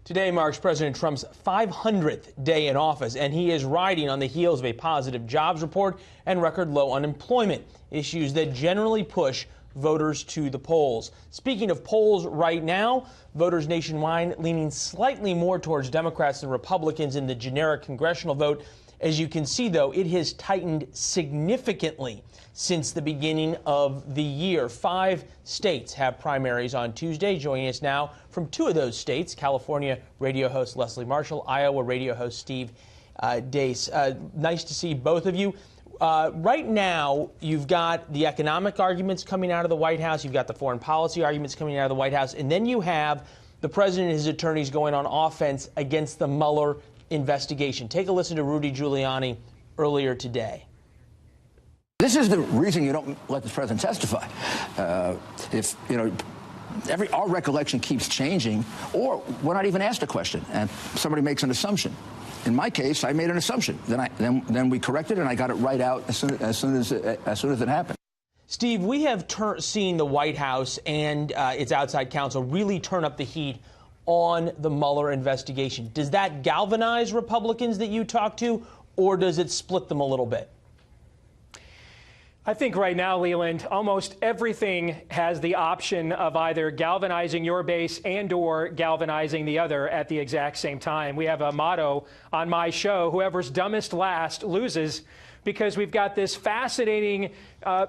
Today marks President Trump's 500th day in office, and he is riding on the heels of a positive jobs report and record low unemployment, issues that generally push voters to the polls. Speaking of polls right now, voters nationwide leaning slightly more towards Democrats than Republicans in the generic congressional vote. As you can see, though, it has tightened significantly since the beginning of the year. 5 states have primaries on Tuesday. Joining us now from 2 of those states, California radio host Leslie Marshall, Iowa radio host Steve Deace. Nice to see both of you. Right now, you've got the economic arguments coming out of the White House. You've got the foreign policy arguments coming out of the White House. And then you have the president and his attorneys going on offense against the Mueller investigation. Take a listen to Rudy Giuliani earlier today. This is the reason you don't let the president testify. If, you know, our recollection keeps changing, or we're not even asked a question, and somebody makes an assumption. In my case, I made an assumption. Then we corrected, and I got it right out as soon as it happened. Steve, we have seen the White House and its outside counsel really turn up the heat on the Mueller investigation. Does that galvanize Republicans that you talk to, or does it split them a little bit? I think right now, Leland, almost everything has the option of either galvanizing your base and or galvanizing the other at the exact same time. We have a motto on my show: whoever's dumbest last loses, because we've got this fascinating,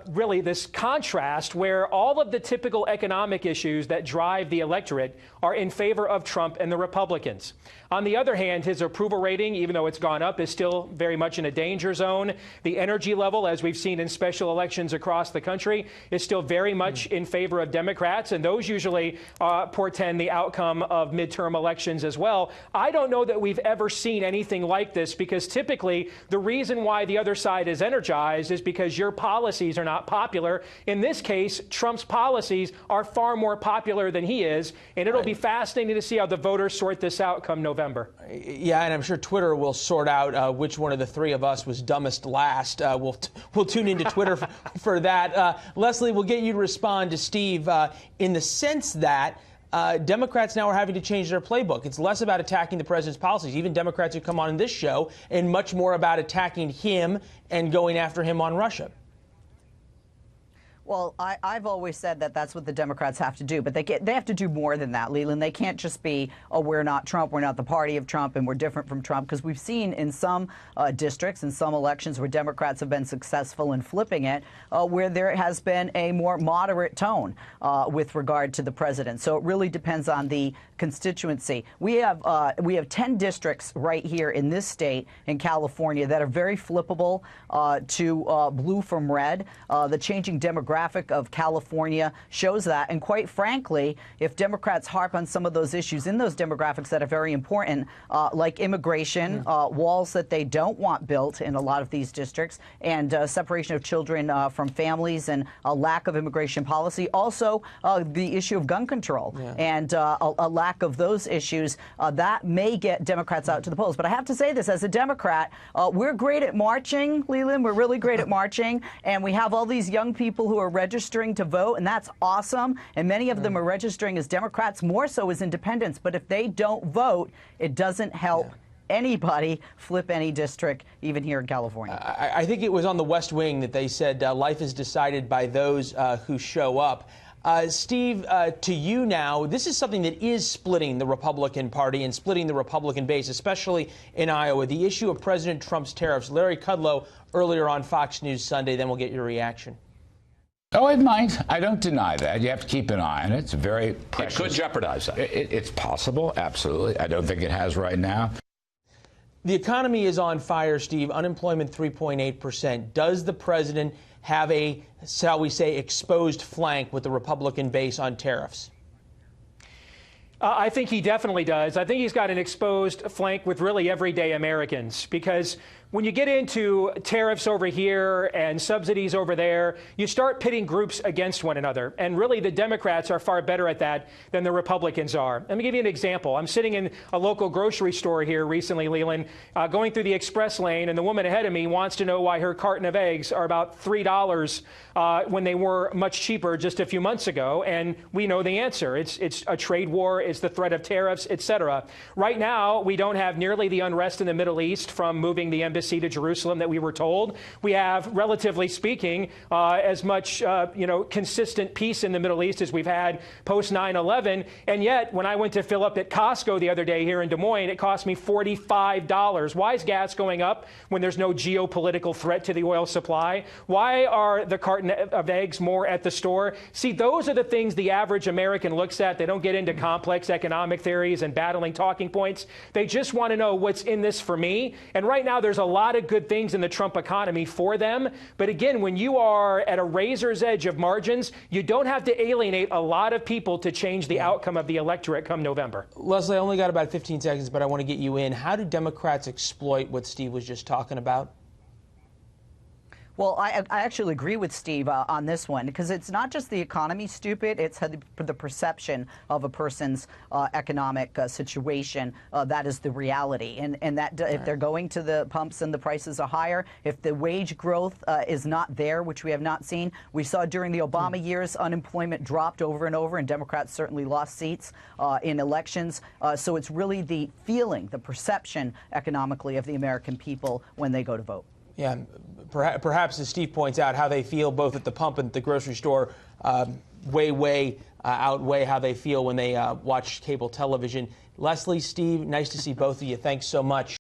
really this contrast where all of the typical economic issues that drive the electorate are in favor of Trump and the Republicans. On the other hand, his approval rating, even though it's gone up, is still very much in a danger zone. The energy level, as we've seen in special elections across the country, is still very much in favor of Democrats, and those usually portend the outcome of midterm elections as well. I don't know that we've ever seen anything like this, because typically the reason why the other side is energized is because your policies are not popular. In this case, Trump's policies are far more popular than he is, and it'll be fascinating to see how the voters sort this out come November. Yeah, and I'm sure Twitter will sort out which one of the 3 of us was dumbest last. We'll tune into Twitter for that. Leslie, we'll get you to respond to Steve in the sense that Democrats now are having to change their playbook. It's less about attacking the president's policies, even Democrats who come on this show, and much more about attacking him and going after him on Russia. Well, I've always said that that's what the Democrats have to do, but they have to do more than that, Leland. They can't just be, oh, we're not Trump, we're not the party of Trump, and we're different from Trump, because we've seen in some districts, in some elections where Democrats have been successful in flipping it, where there has been a more moderate tone with regard to the president. So it really depends on the constituency. We have 10 districts right here in this state, in California, that are very flippable to blue from red. The changing demographic of California shows that. And quite frankly, if Democrats harp on some of those issues in those demographics that are very important, like immigration, walls that they don't want built in a lot of these districts, and separation of children from families, and a lack of immigration policy, also the issue of gun control, and a lack of those issues, that may get Democrats out to the polls. But I have to say this, as a Democrat, we're great at marching, Leland. We're really great at marching, and we have all these young people who are registering to vote, and that's awesome. And many of them are registering as Democrats, more so as independents. But if they don't vote, it doesn't help anybody flip any district, even here in California. I think it was on the West Wing that they said life is decided by those who show up. Steve, to you now, this is something that is splitting the Republican Party and splitting the Republican base, especially in Iowa. The issue of President Trump's tariffs. Larry Kudlow earlier on Fox News Sunday. Then we'll get your reaction. Oh, it might. I don't deny that. You have to keep an eye on it. It's very precious. It could jeopardize that. It's possible, absolutely. I don't think it has right now. The economy is on fire, Steve. Unemployment 3.8%. Does the president have a, shall we say, exposed flank with the Republican base on tariffs? I think he definitely does. I think he's got an exposed flank with really everyday Americans, because when you get into tariffs over here and subsidies over there, you start pitting groups against one another. And really, the Democrats are far better at that than the Republicans are. Let me give you an example. I'm sitting in a local grocery store here recently, Leland, going through the express lane, and the woman ahead of me wants to know why her carton of eggs are about $3 when they were much cheaper just a few months ago. And we know the answer. It's a trade war is the threat of tariffs, etc. Right now, we don't have nearly the unrest in the Middle East from moving the embassy to Jerusalem that we were told. We have, relatively speaking, as much consistent peace in the Middle East as we've had post 9/11. And yet, when I went to fill up at Costco the other day here in Des Moines, it cost me $45. Why is gas going up when there's no geopolitical threat to the oil supply? Why are the carton of eggs more at the store? See, those are the things the average American looks at. They don't get into complex economic theories and battling talking points. They just want to know what's in this for me. And right now, there's a lot of good things in the Trump economy for them. But again, when you are at a razor's edge of margins, you don't have to alienate a lot of people to change the outcome of the electorate come November. Leslie, I only got about 15 seconds, but I want to get you in. How do Democrats exploit what Steve was just talking about? Well, I actually agree with Steve on this one, because it's not just the economy, stupid. It's the perception of a person's economic situation. That is the reality. And that if they're going to the pumps and the prices are higher, if the wage growth is not there, which we have not seen. We saw during the Obama years, unemployment dropped over and over, and Democrats certainly lost seats in elections. So it's really the feeling, the perception economically of the American people when they go to vote. Yeah, perhaps, as Steve points out, how they feel both at the pump and at the grocery store outweigh how they feel when they watch cable television. Leslie, Steve, nice to see both of you. Thanks so much.